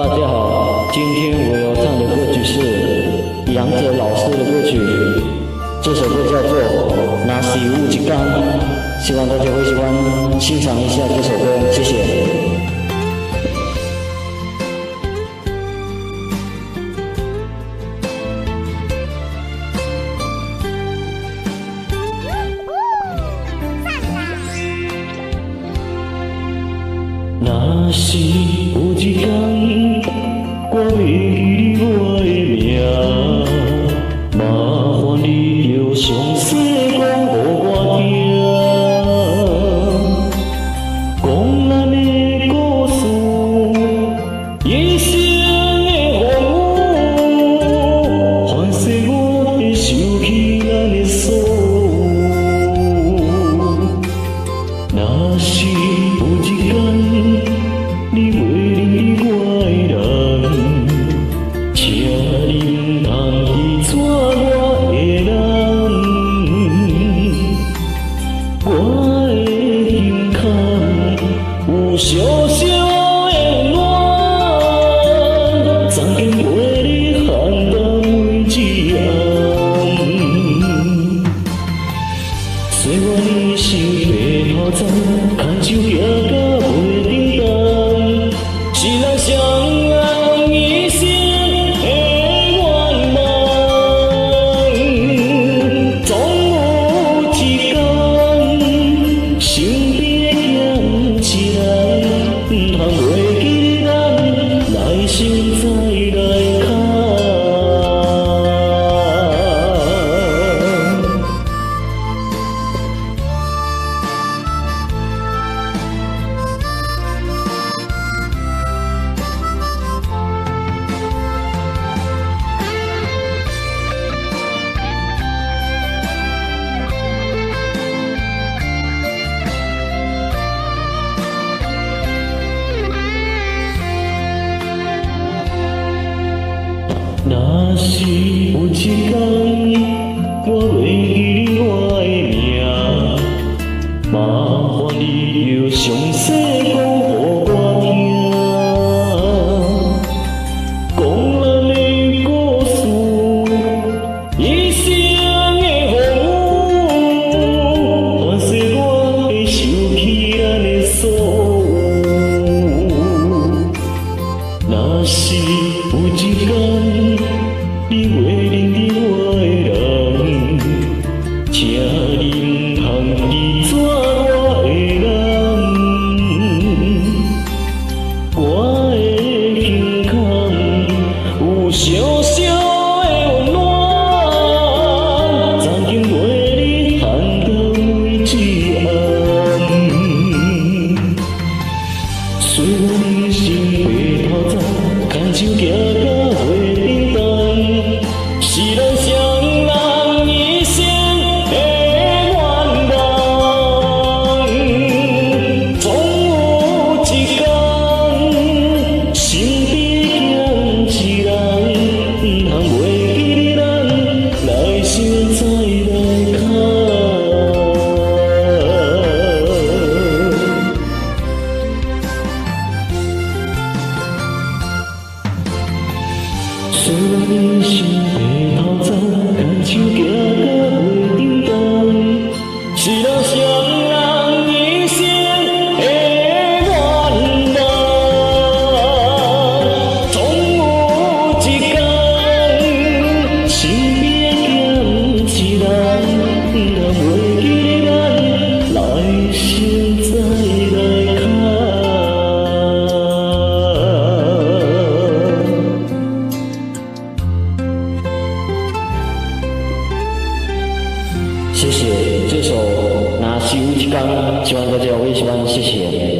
大家好，今天我要唱的歌曲是杨哲老师的歌曲，这首歌叫做《那是有一天》，希望大家会喜欢，欣赏一下这首歌，谢谢。若是有一天，我会记我的名，麻烦你就详细讲予我听，讲咱的故事，一生的风雨，反正我会想起咱的所有。若是有一天，你袂离我的人，请你通记住我的人，我的心坎有小小的暖，曾经陪你喊到每一暗。虽然你是白头鬃，牵手行到袂顶当，是咱相爱一生的愿望。总有一天，身边会欠一人，不通袂记咱来生再来看。若是有一天，我袂记我的名，麻烦你就详细讲予我听，讲咱的故事，一生的风雨，反正我会想起咱的所有。若是有一天，你袂认得我的人，请你通记住我的人，我的心坎有小小的暖，曾经陪你喊到每一暗。虽然你是白头鬃，牵手行到袂顶当，是咱双人一生的愿望。总有一天，身边欠一人，不通袂记咱来生再来看。虽然你是白头鬃，牵手行到袂顶当，是咱双人一生的愿望。总有一天，身边欠一人，不通袂记咱来生再来看。谢谢这首《那是有一天》，希望大家会喜欢，谢谢。